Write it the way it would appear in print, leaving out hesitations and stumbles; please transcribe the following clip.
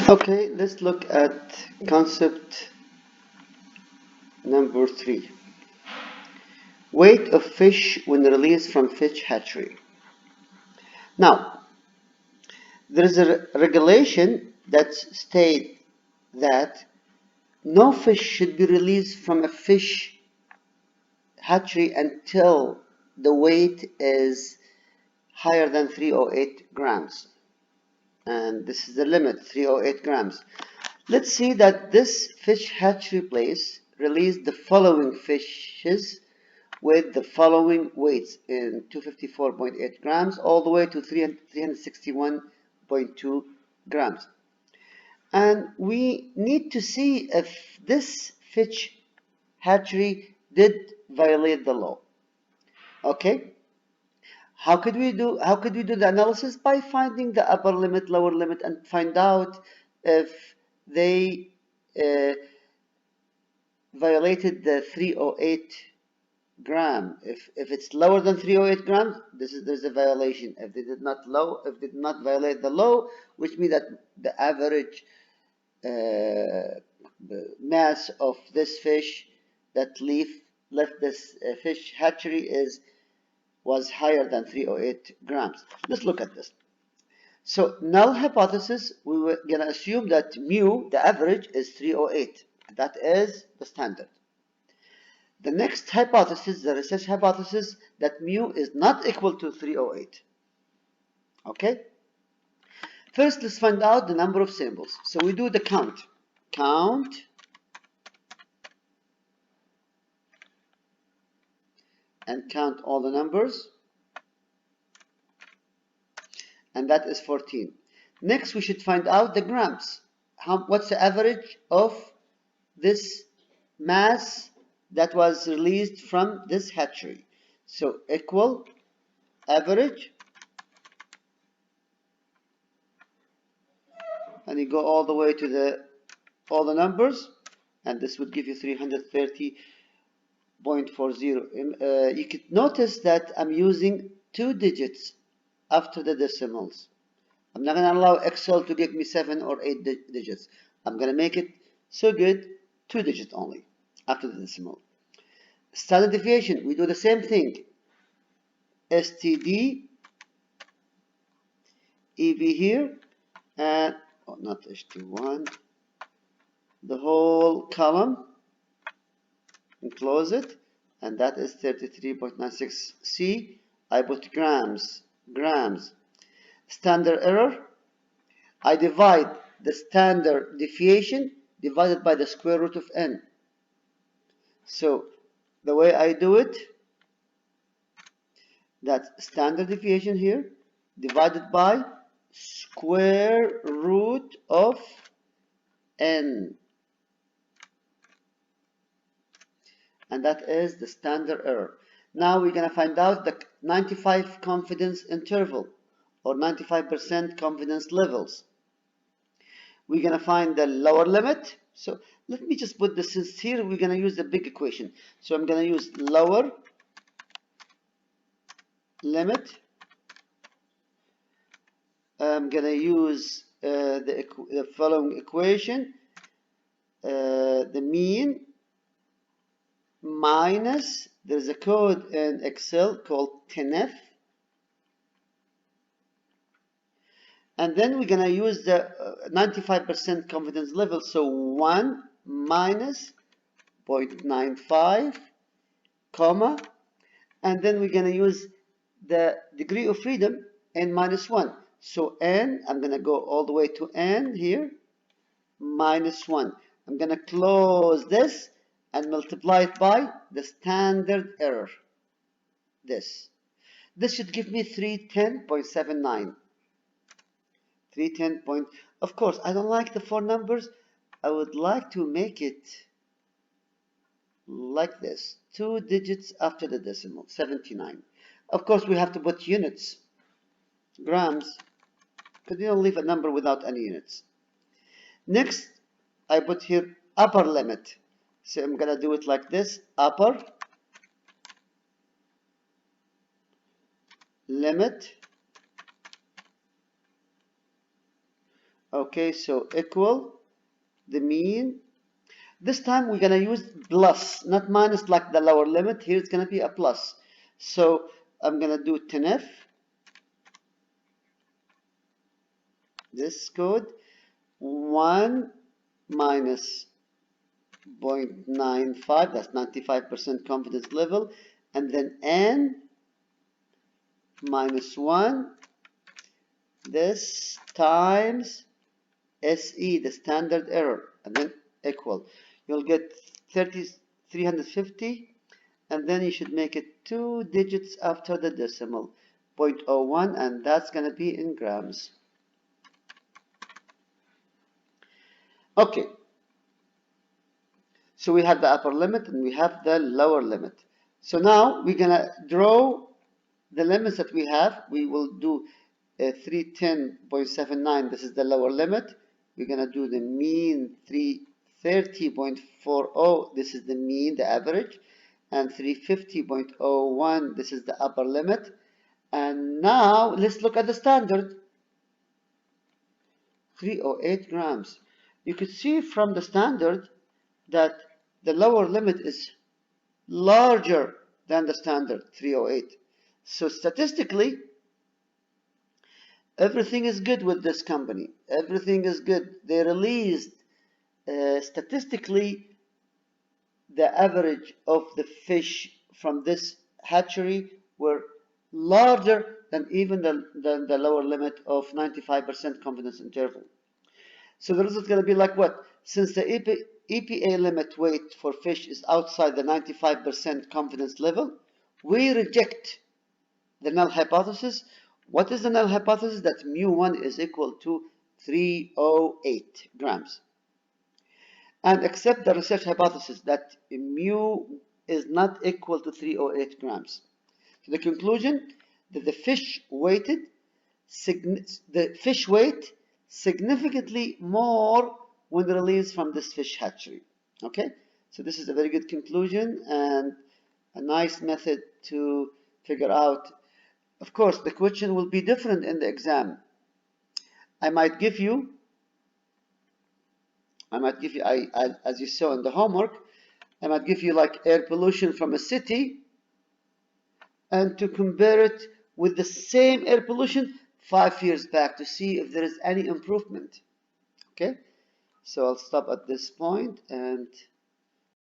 Okay, let's look at concept number 3. Weight of fish when released from fish hatchery. Now, there is a regulation that states that no fish should be released from a fish hatchery until the weight is higher than 308 grams. And this is the limit, 308 grams. Let's see that this fish hatchery place released the following fishes with the following weights in 254.8 grams all the way to 361.2 grams. And we need to see if this fish hatchery did violate the law. Okay? How could we do the analysis? By finding the upper limit, lower limit, and find out if they violated the 308 gram. If it's lower than 308 grams, there's a violation. If they did not violate the law, which means that the average mass of this fish that left this fish hatchery was higher than 308 grams. Let's look at this. So null hypothesis, we were going to assume that mu, the average, is 308. That is the standard. The next hypothesis, the research hypothesis, that mu is not equal to 308. Okay? First, let's find out the number of samples. So we do the count. Count. And count all the numbers. And that is 14. Next, we should find out the grams. What's the average of this mass that was released from this hatchery? So equal average, and you go all the way to all the numbers, and this would give you 330.40. You could notice that I'm using 2 digits after the decimals. I'm not going to allow Excel to give me 7 or 8 digits. I'm going to make it so good, 2 digits only after the decimal. Standard deviation, we do the same thing. STD, EV here, and not HT1, the whole column, and close it, and that is 33.96 C. I put grams. Standard error, I divide the standard deviation divided by the square root of n. So the way I do it, that's standard deviation here divided by square root of n, and that is the standard error. Now we're going to find out the 95 confidence interval or 95% confidence levels. We're going to find the lower limit. So let me just put this here. We're going to use the big equation. So I'm going to use lower limit. I'm going to use the following equation. The mean minus, there's a code in Excel called 10F. And then we're going to use the 95% confidence level. So 1 minus 0.95, comma, and then we're going to use the degree of freedom, n minus 1. So n, I'm going to go all the way to n here, minus 1. I'm going to close this and multiply it by the standard error. This should give me 310.79. 310. Of course, I don't like the 4 numbers. I would like to make it like this. 2 digits after the decimal, 79. Of course, we have to put units, grams, because you don't leave a number without any units. Next, I put here upper limit. So I'm going to do it like this, upper limit Okay, so equal the mean. This time we're going to use plus, not minus like the lower limit. Here it's going to be a plus. So I'm going to do 10f, this code, 1 minus 0.95, that's 95% confidence level, and then n minus 1, this times SE, the standard error, and then equal. You'll get 350, and then you should make it 2 digits after the decimal, 0.01, and that's going to be in grams. Okay, so we have the upper limit and we have the lower limit. So now we're going to draw the limits that we have. We will do 310.79, this is the lower limit. We're going to do the mean 330.40, this is the mean, the average, and 350.01, this is the upper limit. And now let's look at the standard, 308 grams. You could see from the standard that the lower limit is larger than the standard, 308. So statistically, everything is good with this company. Everything is good. They released statistically the average of the fish from this hatchery were larger than even the lower limit of 95% confidence interval. So the result is going to be like what? Since the EPA limit weight for fish is outside the 95% confidence level, we reject the null hypothesis. What is the null hypothesis? That mu1 is equal to 308 grams. And accept the research hypothesis that mu is not equal to 308 grams. So the conclusion that the fish weight significantly more when released from this fish hatchery. Okay, so this is a very good conclusion and a nice method to figure out. Of course, the question will be different in the exam. I might give you, as you saw in the homework, I might give you like air pollution from a city and to compare it with the same air pollution 5 years back to see if there is any improvement. Okay, so I'll stop at this point and